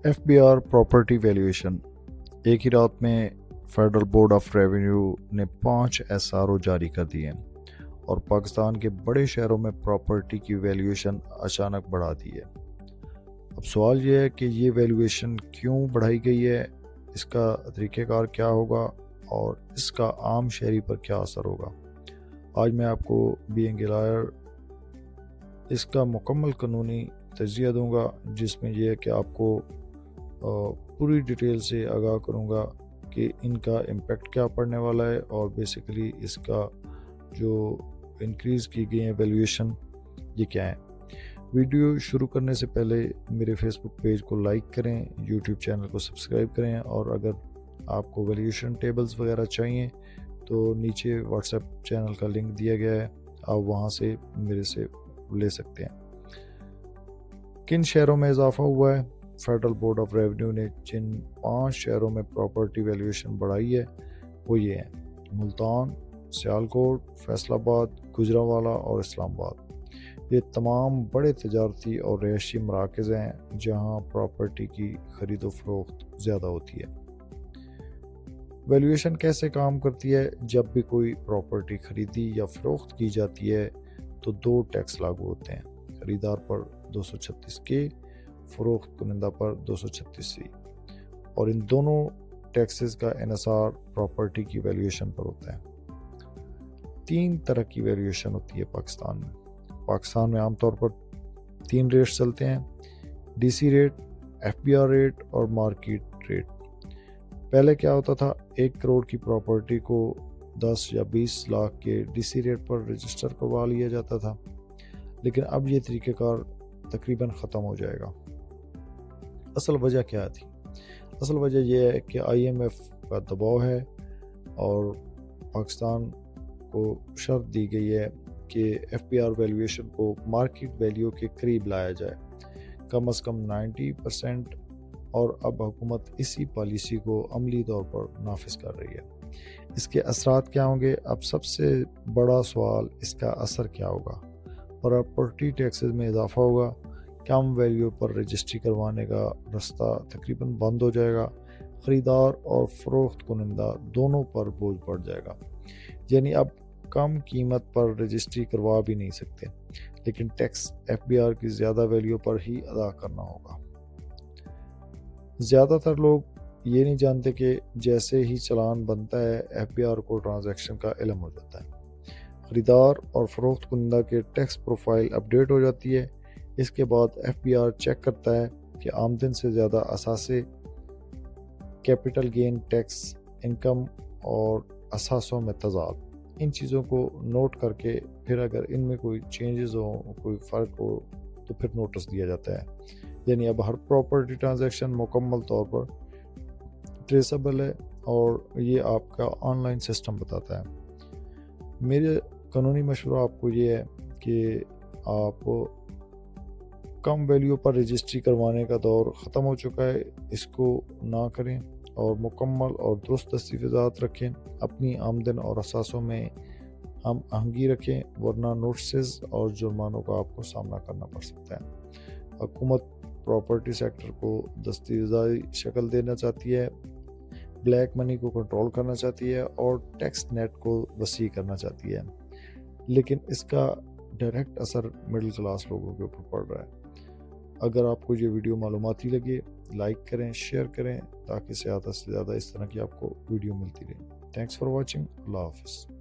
FBR property valuation. एक ही रात में फेडरल बोर्ड ऑफ रेवेन्यू ने 5 SRO जारी कर दिए और पाकिस्तान के बड़े शहरों में प्रॉपर्टी की वैल्यूएशन अचानक बढ़ा दी है। अब सवाल ये है कि ये वैल्यूएशन क्यों बढ़ाई गई है, इसका तरीक़ेकार क्या होगा और इसका आम शहरी पर क्या असर होगा। आज मैं आपको बीइंग ए लॉयर इसका मुकम्मल कानूनी तज्ज़िया दूंगा, जिसमें यह है कि आपको पूरी डिटेल से आगाह करूंगा कि इनका इम्पेक्ट क्या पड़ने वाला है और बेसिकली इसका जो इंक्रीज़ की गई है वैल्यूएशन ये क्या है। वीडियो शुरू करने से पहले मेरे फेसबुक पेज को लाइक करें, यूट्यूब चैनल को सब्सक्राइब करें और अगर आपको वैल्यूएशन टेबल्स वगैरह चाहिए तो नीचे व्हाट्सएप चैनल का लिंक दिया गया है, आप वहाँ से मेरे से ले सकते हैं। किन शहरों में इजाफा हुआ है? फेडरल बोर्ड ऑफ रेवेन्यू ने जिन 5 शहरों में प्रॉपर्टी वैल्यूएशन बढ़ाई है वो ये हैं: मुल्तान, सियालकोट, फैसलाबाद, गुजरांवाला और इस्लामाबाद। ये तमाम बड़े तजारती और रिहायशी मराकज़ हैं जहाँ प्रॉपर्टी की खरीद व फरोख्त ज़्यादा होती है। वैल्यूएशन कैसे काम करती है? जब भी कोई प्रॉपर्टी खरीदी या फरोख्त की जाती है तो 2 टैक्स लागू होते हैं, खरीदार पर 236K, फरोख्त कुनिंदा पर 236C, और इन दोनों टैक्सेस का इन्हिसार प्रॉपर्टी की वैल्यूएशन पर होता है। 3 तरह की वैल्यूएशन होती है पाकिस्तान में आमतौर पर 3 रेट्स चलते हैं: DC रेट, FBR रेट और मार्केट रेट। पहले क्या होता था, 1 करोड़ की प्रॉपर्टी को 10 या 20 लाख के DC रेट पर रजिस्टर करवा लिया जाता था, लेकिन अब ये तरीक़ेकार तकरीबन ख़त्म हो जाएगा। असल वजह क्या थी? असल वजह यह है कि IMF का दबाव है और पाकिस्तान को शर्त दी गई है कि FBR वैल्यूएशन को मार्केट वैल्यू के करीब लाया जाए, कम से कम 90%, और अब हुकूमत इसी पॉलिसी को अमली तौर पर नाफिज कर रही है। इसके असरात क्या होंगे? अब सबसे बड़ा सवाल, इसका असर क्या होगा? प्रॉपर्टी टैक्सेस में इजाफा होगा, कम वैल्यू पर रजिस्ट्री करवाने का रास्ता तकरीबन बंद हो जाएगा, ख़रीदार और फ़रोख्त कुनिंदा दोनों पर बोझ पड़ जाएगा। यानी अब कम कीमत पर रजिस्ट्री करवा भी नहीं सकते, लेकिन टैक्स FBR की ज़्यादा वैल्यू पर ही अदा करना होगा। ज़्यादातर लोग ये नहीं जानते कि जैसे ही चालान बनता है FBR को ट्रांजैक्शन का इल्म हो जाता है। ख़रीदार और फ़रोख्त कुनिंदा के टैक्स प्रोफाइल अपडेट हो जाती है। इसके बाद FBR चेक करता है कि आमदन से ज़्यादा असासे, कैपिटल गेन टैक्स, इनकम और असासों में तजाद, इन चीज़ों को नोट करके फिर अगर इनमें कोई चेंजेस हो, कोई फ़र्क हो तो फिर नोटिस दिया जाता है। यानी अब हर प्रॉपर्टी ट्रांजैक्शन मुकम्मल तौर पर ट्रेसेबल है और ये आपका ऑनलाइन सिस्टम बताता है। मेरे कानूनी मशवरा आपको ये है कि आप कम वैल्यू पर रजिस्ट्री करवाने का दौर ख़त्म हो चुका है, इसको ना करें और मुकम्मल और दुरुस्त दस्तावेज़ात रखें। अपनी आमदन और असासों में हम आहंगी रखें, वरना नोटिस और जुर्मानों का आपको सामना करना पड़ सकता है। हुकूमत प्रॉपर्टी सेक्टर को दस्तावेज़ाई शक्ल देना चाहती है, ब्लैक मनी को कंट्रोल करना चाहती है और टैक्स नेट को वसी करना चाहती है, लेकिन इसका डायरेक्ट असर मिडिल क्लास लोगों के ऊपर पड़ रहा है। अगर आपको ये वीडियो मालूमाती लगे, लाइक करें, शेयर करें ताकि ज़्यादा से ज़्यादा इस तरह की आपको वीडियो मिलती रहे। Thanks for watching. अल्लाह हाफ़िज़।